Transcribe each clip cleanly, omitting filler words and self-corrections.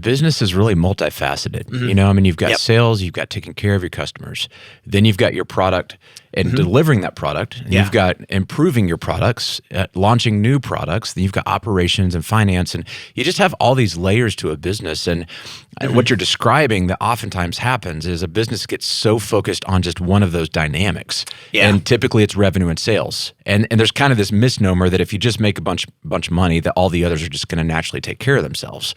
business is really multifaceted. You know, I mean, you've got sales, you've got taking care of your customers, then you've got your product and delivering that product, and you've got improving your products, launching new products, then you've got operations and finance, and you just have all these layers to a business. And what you're describing that oftentimes happens is a business gets so focused on just one of those dynamics, and typically it's revenue and sales. And there's kind of this misnomer that if you just make a bunch of money, that all the others are just going to naturally take care of themselves.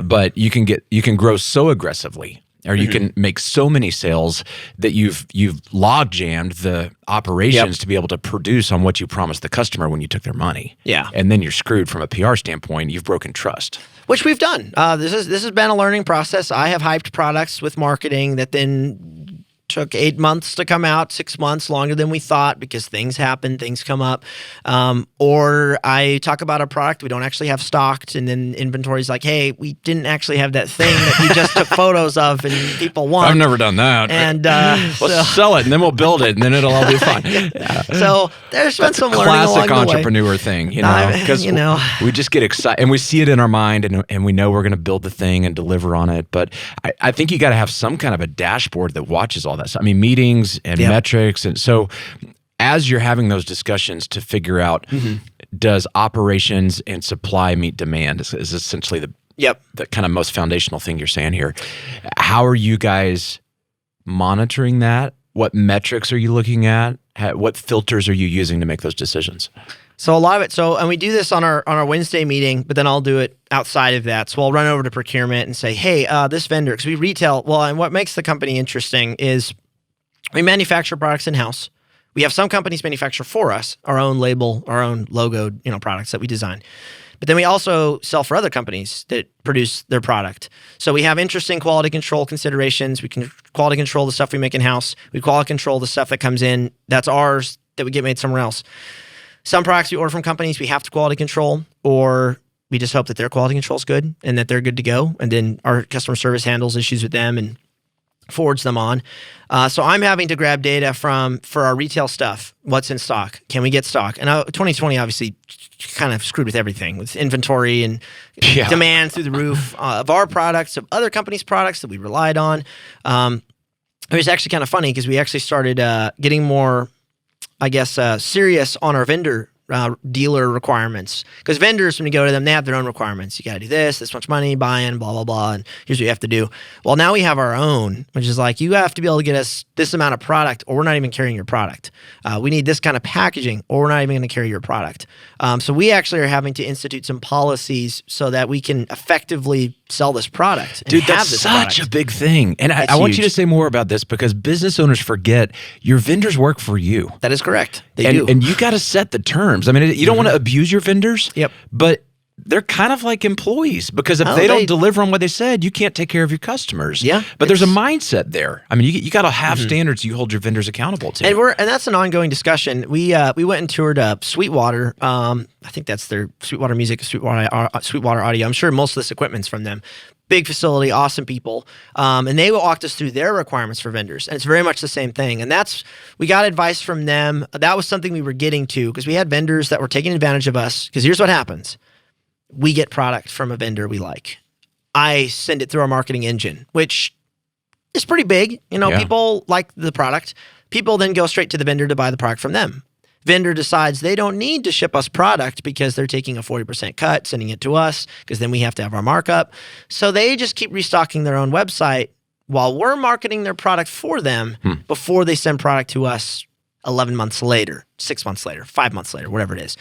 But you can grow so aggressively, or you can make so many sales that you've log jammed the operations to be able to produce on what you promised the customer when you took their money. And then you're screwed from a PR standpoint. You've broken trust. Which we've done. This has been a learning process. I have hyped products with marketing that then took 8 months to come out, 6 months, longer than we thought, because things happen, things come up. Or I talk about a product we don't actually have stocked, and then inventory's like, hey, we didn't actually have that thing that we just took photos of and people want. I've never done that. And let's sell it, and then we'll build it, and then it'll all be fine. So there's been some learning along the way. Classic entrepreneur thing, you know, because we just get excited, and we see it in our mind, and we know we're going to build the thing and deliver on it. But I think you got to have some kind of a dashboard that watches all that. I mean, meetings and metrics. And so as you're having those discussions to figure out, does operations and supply meet demand is essentially the kind of most foundational thing you're saying here. How are you guys monitoring that? What metrics are you looking at? What filters are you using to make those decisions? So a lot of it, and we do this on our Wednesday meeting, but then I'll do it outside of that. So I'll run over to procurement and say, hey, this vendor, because we retail, and what makes the company interesting is we manufacture products in-house. We have some companies manufacture for us, our own label, our own logoed, products that we design. But then we also sell for other companies that produce their product. So we have interesting quality control considerations. We can quality control the stuff we make in-house. We quality control the stuff that comes in that's ours that we get made somewhere else. Some products we order from companies we have to quality control, or we just hope that their quality control is good and that they're good to go. And then our customer service handles issues with them and forwards them on. So I'm having to grab data for our retail stuff. What's in stock? Can we get stock? And 2020 obviously kind of screwed with everything, with inventory and demand through the roof of our products, of other companies' products that we relied on. It was actually kind of funny because we actually started getting more, serious on our vendor dealer requirements. Because vendors, when you go to them, they have their own requirements. You got to do this much money, buy-in, blah, blah, blah, and here's what you have to do. Well, now we have our own, which is like, you have to be able to get us this amount of product, or we're not even carrying your product. We need this kind of packaging, or we're not even going to carry your product. So we actually are having to institute some policies so that we can effectively sell this product. Dude, that's such a big thing. And I want you to say more about this, because business owners forget your vendors work for you. That is correct. They do. And you got to set the terms. I mean, you don't want to abuse your vendors, but they're kind of like employees, because if they don't deliver on what they said, you can't take care of your customers. But there's a mindset there. I mean, you got to have standards you hold your vendors accountable to. And that's an ongoing discussion. We went and toured Sweetwater. I think that's their Sweetwater Music, Sweetwater Audio. I'm sure most of this equipment's from them. Big facility, awesome people. And they walked us through their requirements for vendors. And it's very much the same thing. And we got advice from them. That was something we were getting to, because we had vendors that were taking advantage of us. Because here's what happens. We get product from a vendor we like. I send it through our marketing engine, which is pretty big. People like the product. People then go straight to the vendor to buy the product from them. Vendor decides they don't need to ship us product because they're taking a 40% cut, sending it to us, because then we have to have our markup. So they just keep restocking their own website while we're marketing their product for them before they send product to us 11 months later, 6 months later, 5 months later, whatever it is.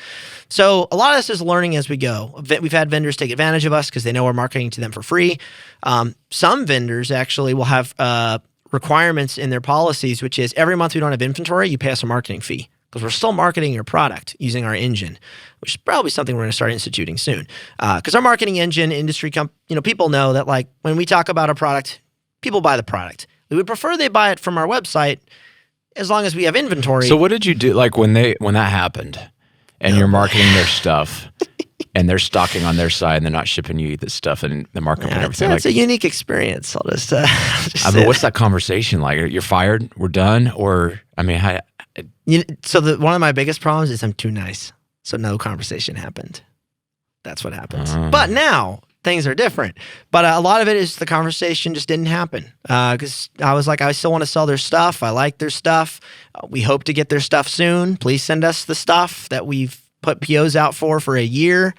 So a lot of this is learning as we go. We've had vendors take advantage of us because they know we're marketing to them for free. Some vendors actually will have requirements in their policies, which is every month we don't have inventory, you pay us a marketing fee, because we're still marketing your product using our engine, which is probably something we're going to start instituting soon. Because our marketing engine, people know that, like, when we talk about a product, people buy the product. We would prefer they buy it from our website, as long as we have inventory. So what did you do, like, when that happened, and you're marketing their stuff, and they're stocking on their side, and they're not shipping you this stuff and the markup and everything? It's a unique experience. I'll just but what's that conversation like? You're fired? We're done? Or, I mean, one of my biggest problems is I'm too nice. So no conversation happened. That's what happens. But now, things are different. But a lot of it is the conversation just didn't happen because I was like, I still want to sell their stuff. I like their stuff. We hope to get their stuff soon. Please send us the stuff that we've put POs out for a year.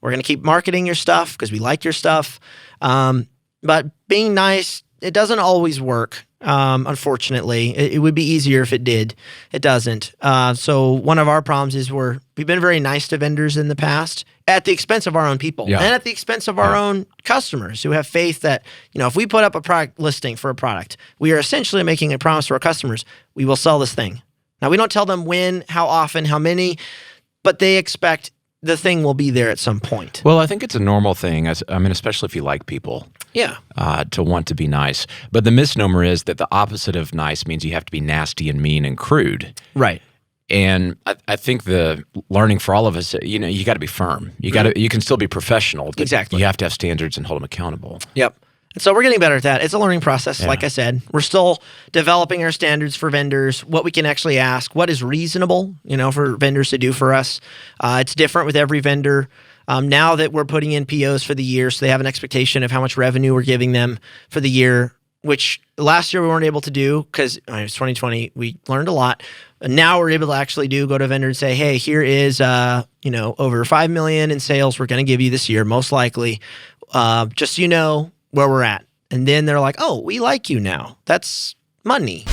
We're going to keep marketing your stuff because we like your stuff. But being nice, it doesn't always work. Unfortunately, it would be easier if it did. It doesn't. So one of our problems is we've been very nice to vendors in the past at the expense of our own people and at the expense of our own customers who have faith that, if we put up a product listing for a product, we are essentially making a promise to our customers, we will sell this thing. Now, we don't tell them when, how often, how many, but they expect the thing will be there at some point. Well, I think it's a normal thing, especially if you like people. Yeah. To want to be nice. But the misnomer is that the opposite of nice means you have to be nasty and mean and crude. Right. And I think the learning for all of us, you got to be firm. You can still be professional. But exactly. You have to have standards and hold them accountable. Yep. And so we're getting better at that. It's a learning process, like I said. We're still developing our standards for vendors, what we can actually ask, what is reasonable, for vendors to do for us. It's different with every vendor. Now that we're putting in POs for the year, so they have an expectation of how much revenue we're giving them for the year, which last year we weren't able to do because it was 2020. We learned a lot. And now we're able to actually go to a vendor and say, hey, here is, over $5 million in sales we're going to give you this year, most likely. Just so you know where we're at. And then they're like, oh, we like you now. That's money.